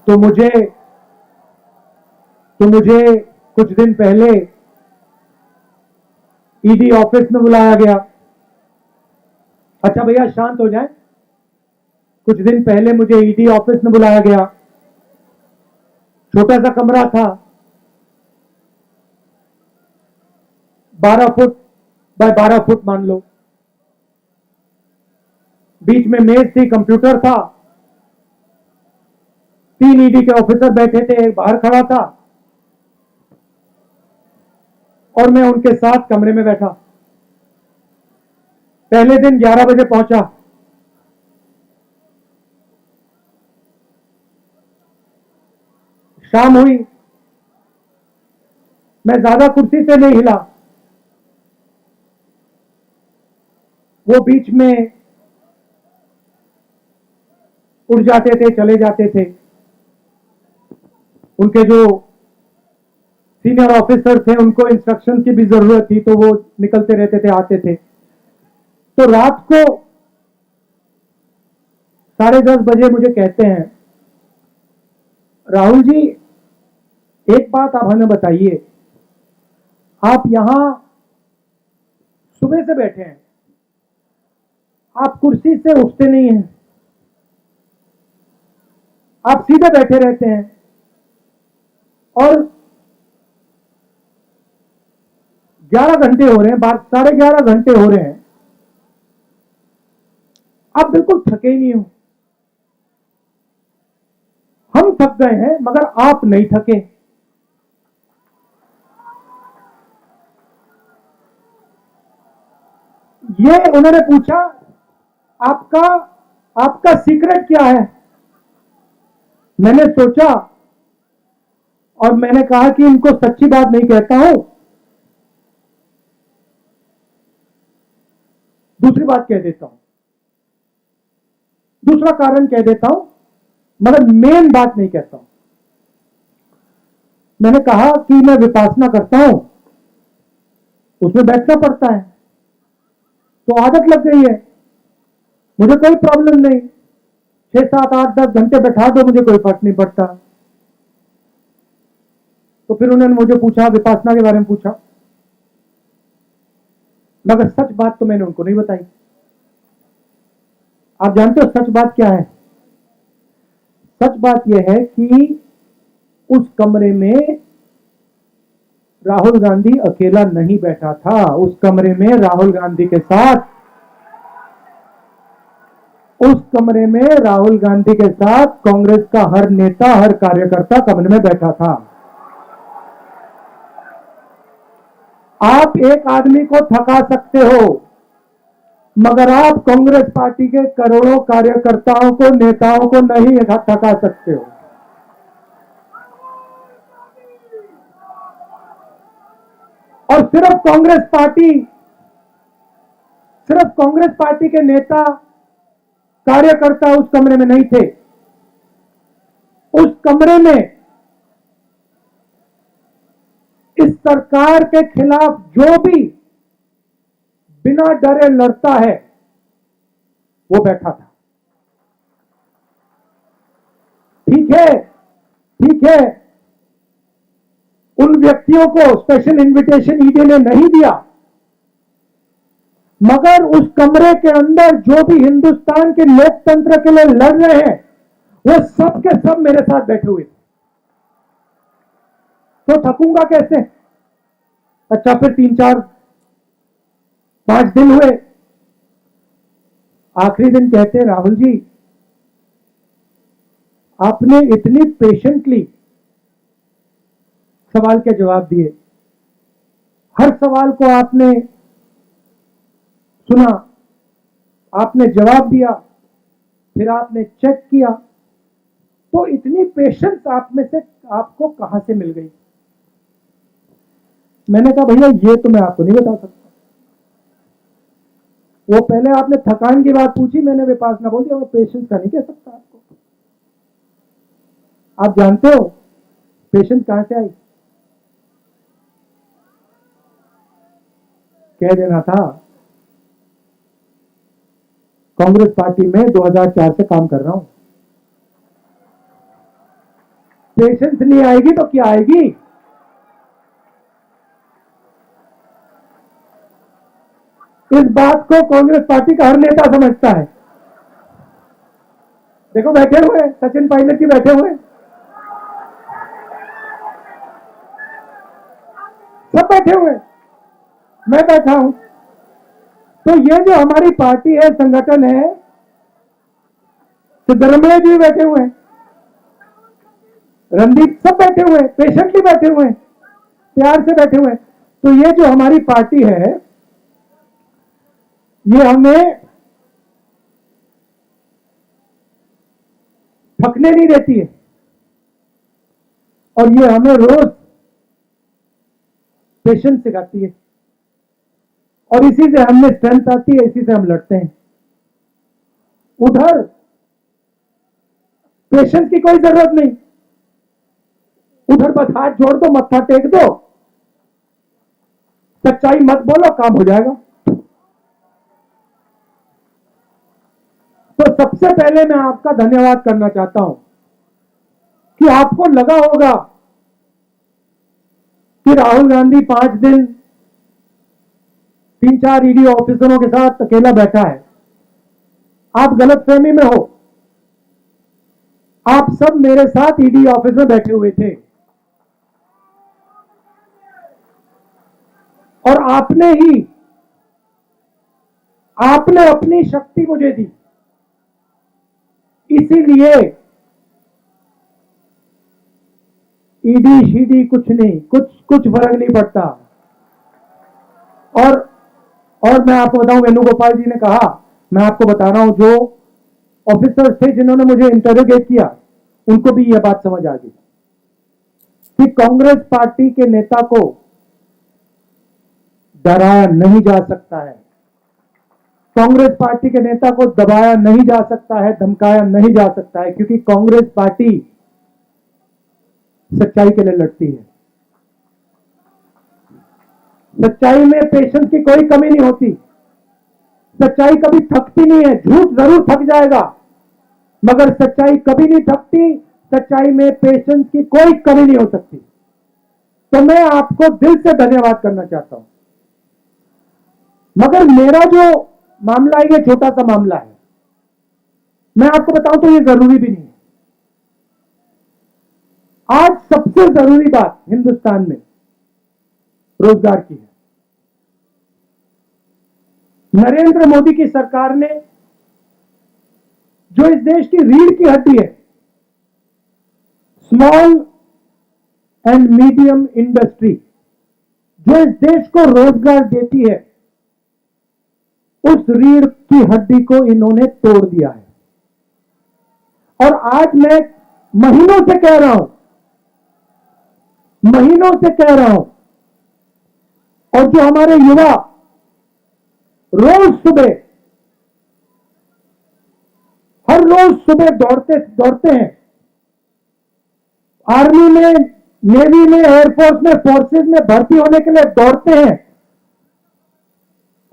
तो मुझे कुछ दिन पहले ईडी ऑफिस में बुलाया गया। अच्छा भैया शांत हो जाए। कुछ दिन पहले मुझे ईडी ऑफिस में बुलाया गया। छोटा सा कमरा था, 12 फुट बाय 12 फुट मान लो। बीच में मेज थी, कंप्यूटर था, 3 ईडी के ऑफिसर बैठे थे, एक बाहर खड़ा था और मैं उनके साथ कमरे में बैठा। पहले दिन 11 बजे पहुंचा। शाम हुई, मैं ज्यादा कुर्सी से नहीं हिला। वो बीच में उड़ जाते थे, चले जाते थे। उनके जो सीनियर ऑफिसर थे उनको इंस्ट्रक्शन की भी जरूरत थी, तो वो निकलते रहते थे, आते थे। तो रात को 10:30 बजे मुझे कहते हैं, राहुल जी एक बात आप हमें बताइए, आप यहां सुबह से बैठे हैं, आप कुर्सी से उठते नहीं हैं, आप सीधे बैठे रहते हैं और 11 घंटे हो रहे हैं, 11:30 घंटे हो रहे हैं, आप बिल्कुल थके ही नहीं हो। हम थक गए हैं मगर आप नहीं थके। ये उन्होंने पूछा, आपका आपका सीक्रेट क्या है? मैंने सोचा और मैंने कहा कि इनको सच्ची बात नहीं कहता हूं, दूसरी बात कह देता हूं, दूसरा कारण कह देता हूं, मगर मेन बात नहीं कहता हूं। मैंने कहा कि मैं विपासना करता हूं, उसमें बैठना पड़ता है, तो आदत लग गई है, मुझे कोई प्रॉब्लम नहीं, 6, 7, 8, 10 घंटे बैठा दो, मुझे कोई फर्क नहीं पड़ता। तो फिर उन्होंने मुझे पूछा, विपासना के बारे में पूछा, मगर सच बात तो मैंने उनको नहीं बताई। आप जानते हो सच बात क्या है? सच बात यह है कि उस कमरे में राहुल गांधी अकेला नहीं बैठा था। उस कमरे में राहुल गांधी के साथ कांग्रेस का हर नेता, हर कार्यकर्ता कमरे में बैठा था। आप एक आदमी को थका सकते हो, मगर आप कांग्रेस पार्टी के करोड़ों कार्यकर्ताओं को, नेताओं को नहीं थका सकते हो। और सिर्फ कांग्रेस पार्टी के नेता, कार्यकर्ता उस कमरे में नहीं थे। उस कमरे में इस सरकार के खिलाफ जो भी बिना डरे लड़ता है वो बैठा था। ठीक है, उन व्यक्तियों को स्पेशल इनविटेशन ईडी ने नहीं दिया, मगर उस कमरे के अंदर जो भी हिंदुस्तान के लोकतंत्र के लिए लड़ रहे हैं वो सब के सब मेरे साथ बैठे हुए थे। तो थकूंगा कैसे? अच्छा फिर 3, 4, 5 दिन हुए। आखिरी दिन कहते, राहुल जी आपने इतनी पेशेंटली सवाल के जवाब दिए, हर सवाल को आपने सुना, आपने जवाब दिया, फिर आपने चेक किया, तो इतनी पेशेंस आप में से आपको कहां से मिल गई? मैंने कहा भैया ये तो मैं आपको नहीं बता सकता। वो पहले आपने थकान की बात पूछी, मैंने विपासना बोल दिया, वो पेशेंस का नहीं कह सकता आपको। आप जानते हो पेशेंस कहां से आई? कह देना था, कांग्रेस पार्टी में 2004 से काम कर रहा हूं। पेशेंस नहीं आएगी तो क्या आएगी? इस बात को कांग्रेस पार्टी का हर नेता समझता है। देखो बैठे हुए सचिन पायलट जी बैठे हुए, सब बैठे हुए, मैं बैठा हूं। तो ये जो हमारी पार्टी है, संगठन है, सिद्धरमैया जी बैठे हुए, रणदीप सब बैठे हुए, पेशेंटली बैठे हुए, प्यार से बैठे हुए। तो ये जो हमारी पार्टी है, ये हमें थकने नहीं देती है, और ये हमें रोज पेशेंस सिखाती है, और इसी से हमें स्ट्रेंथ आती है, इसी से हम लड़ते हैं। उधर पेशेंस की कोई जरूरत नहीं, उधर बस हाथ जोड़ दो, मत्था टेक दो, सच्चाई मत बोलो, काम हो जाएगा। तो सबसे पहले मैं आपका धन्यवाद करना चाहता हूं कि आपको लगा होगा कि राहुल गांधी 5 दिन 3-4 ईडी ऑफिसरों के साथ अकेला बैठा है। आप गलतफहमी में हो, आप सब मेरे साथ ईडी ऑफिस में बैठे हुए थे, और आपने अपनी शक्ति मुझे दी, इसीलिए ईडी शीडी कुछ नहीं, कुछ फर्क नहीं पड़ता। और मैं आपको बताऊं, वेणुगोपाल जी ने कहा, मैं आपको बता रहा हूं, जो ऑफिसर्स थे जिन्होंने मुझे इंटरोगेट किया, उनको भी यह बात समझ आ गई कि कांग्रेस पार्टी के नेता को डराया नहीं जा सकता है, कांग्रेस पार्टी के नेता को दबाया नहीं जा सकता है, धमकाया नहीं जा सकता है, क्योंकि कांग्रेस पार्टी सच्चाई के लिए लड़ती है। सच्चाई में पेशेंस की कोई कमी नहीं होती, सच्चाई कभी थकती नहीं है। झूठ जरूर थक जाएगा, मगर सच्चाई कभी नहीं थकती, सच्चाई में पेशेंस की कोई कमी नहीं हो सकती। तो मैं आपको दिल से धन्यवाद करना चाहता हूं। मगर मेरा जो मामला है, ये छोटा सा मामला है, मैं आपको बताऊं तो ये जरूरी भी नहीं है। आज सबसे जरूरी बात हिंदुस्तान में रोजगार की है। नरेंद्र मोदी की सरकार ने, जो इस देश की रीढ़ की हड्डी है, स्मॉल एंड मीडियम इंडस्ट्री, जो इस देश को रोजगार देती है, उस रीढ़ की हड्डी को इन्होंने तोड़ दिया है। और आज मैं महीनों से कह रहा हूं, और जो हमारे युवा हर रोज सुबह दौड़ते हैं, आर्मी में, नेवी में, एयरफोर्स में, फोर्सेस में भर्ती होने के लिए दौड़ते हैं,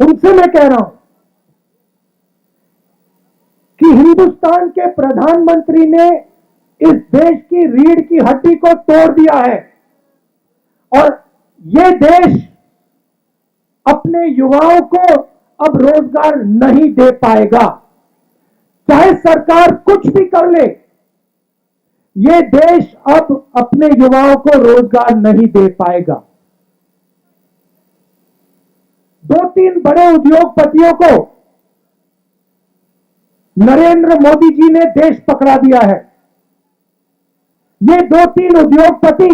उनसे मैं कह रहा हूं कि हिंदुस्तान के प्रधानमंत्री ने इस देश की रीढ़ की हड्डी को तोड़ दिया है, और यह देश अपने युवाओं को अब रोजगार नहीं दे पाएगा। चाहे सरकार कुछ भी कर ले, यह देश अब अपने युवाओं को रोजगार नहीं दे पाएगा। 2-3 बड़े उद्योगपतियों को नरेंद्र मोदी जी ने देश पकड़ा दिया है। ये 2-3 उद्योगपति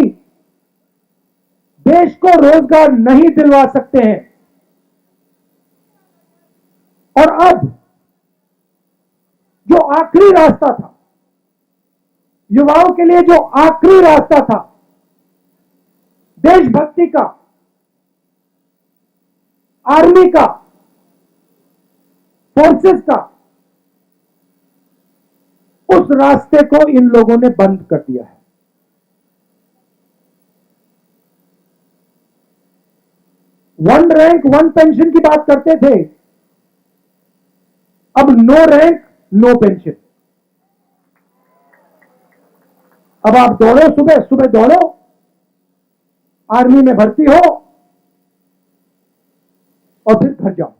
देश को रोजगार नहीं दिलवा सकते हैं, और अब जो आखिरी रास्ता था, युवाओं के लिए जो आखिरी रास्ता था देशभक्ति का, आर्मी का, फोर्सेस का, उस रास्ते को इन लोगों ने बंद कर दिया है। वन रैंक वन पेंशन की बात करते थे, अब नो रैंक नो पेंशन। अब आप दौड़ो, सुबह सुबह दौड़ो, आर्मी में भर्ती हो और फिर घर जाओ।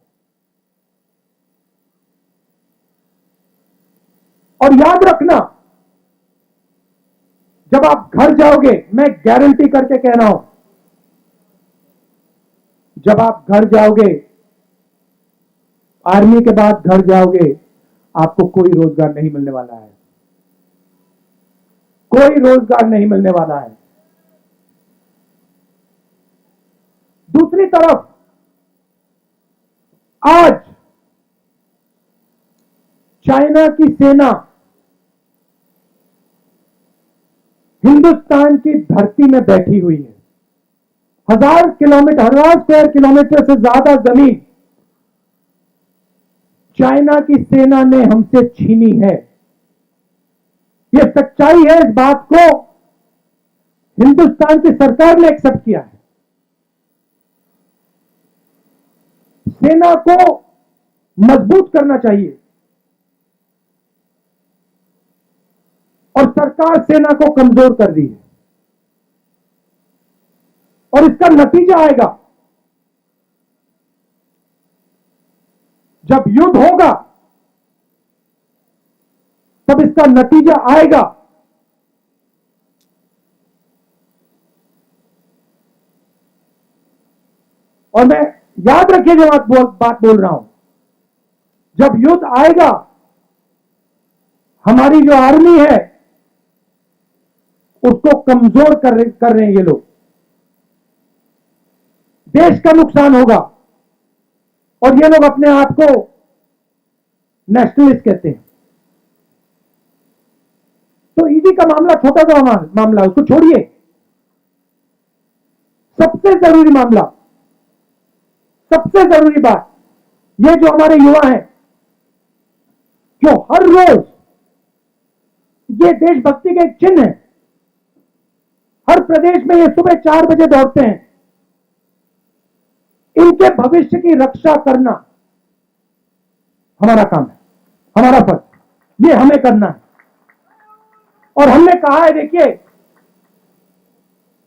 और याद रखना, जब आप घर जाओगे, मैं गारंटी करके कह रहा हूं, जब आप घर जाओगे, आर्मी के बाद घर जाओगे, आपको कोई रोजगार नहीं मिलने वाला है, कोई रोजगार नहीं मिलने वाला है। दूसरी तरफ आज चाइना की सेना हिंदुस्तान की धरती में बैठी हुई है। 1000 स्क्वायर किलोमीटर से ज्यादा जमीन चाइना की सेना ने हमसे छीनी है। यह सच्चाई है, इस बात को हिंदुस्तान की सरकार ने एक्सेप्ट किया है। सेना को मजबूत करना चाहिए और सरकार सेना को कमजोर कर दी है, और इसका नतीजा आएगा। जब युद्ध होगा तब इसका नतीजा आएगा। और मैं, याद रखिए जो बात बोल रहा हूं, जब युद्ध आएगा, हमारी जो आर्मी है उसको कमजोर कर रहे हैं ये लोग। देश का नुकसान होगा, और ये लोग अपने आप को नेशनलिस्ट कहते हैं। तो ईडी का मामला छोटा सा मामला, उसको छोड़िए। सबसे जरूरी मामला, सबसे जरूरी बात, ये जो हमारे युवा हैं, जो हर रोज ये देशभक्ति के एक चिन्ह है, हर प्रदेश में ये सुबह 4 बजे दौड़ते हैं, इनके भविष्य की रक्षा करना हमारा काम है, हमारा फर्ज, ये हमें करना है। और हमने कहा है, देखिए,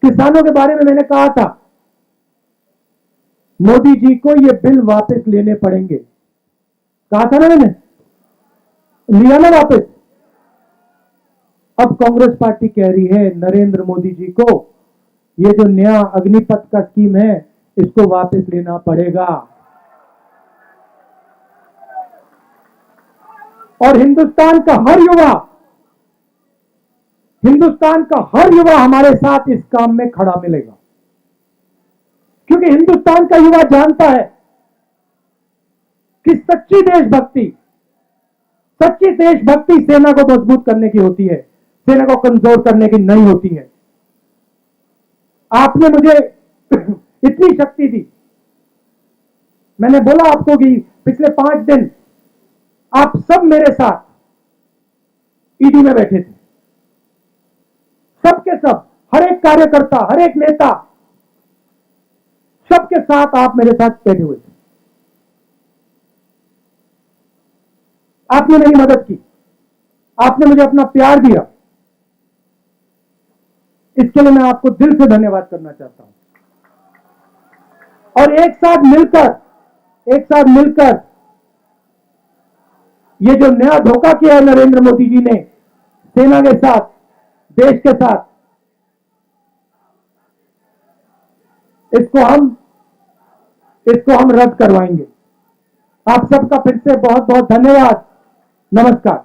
किसानों के बारे में मैंने कहा था, मोदी जी को ये बिल वापस लेने पड़ेंगे, कहा था ना मैंने, लिया ना वापस। अब कांग्रेस पार्टी कह रही है नरेंद्र मोदी जी को ये जो नया अग्निपथ का स्कीम है इसको वापस लेना पड़ेगा। और हिंदुस्तान का हर युवा हमारे साथ इस काम में खड़ा मिलेगा, क्योंकि हिंदुस्तान का युवा जानता है कि सच्ची देशभक्ति सेना को मजबूत करने की होती है, सेना को कमजोर करने की नहीं होती है। आपने मुझे इतनी शक्ति दी, मैंने बोला आपको कि पिछले 5 दिन आप सब मेरे साथ ईडी में बैठे थे, सबके सब, हर एक कार्यकर्ता, हर एक नेता, सबके साथ आप मेरे साथ बैठे हुए थे। आपने मेरी मदद की, आपने मुझे अपना प्यार दिया, इसके लिए मैं आपको दिल से धन्यवाद करना चाहता हूं। और एक साथ मिलकर ये जो नया धोखा किया है नरेंद्र मोदी जी ने सेना के साथ, देश के साथ, इसको हम रद्द करवाएंगे। आप सबका फिर से बहुत बहुत धन्यवाद। नमस्कार।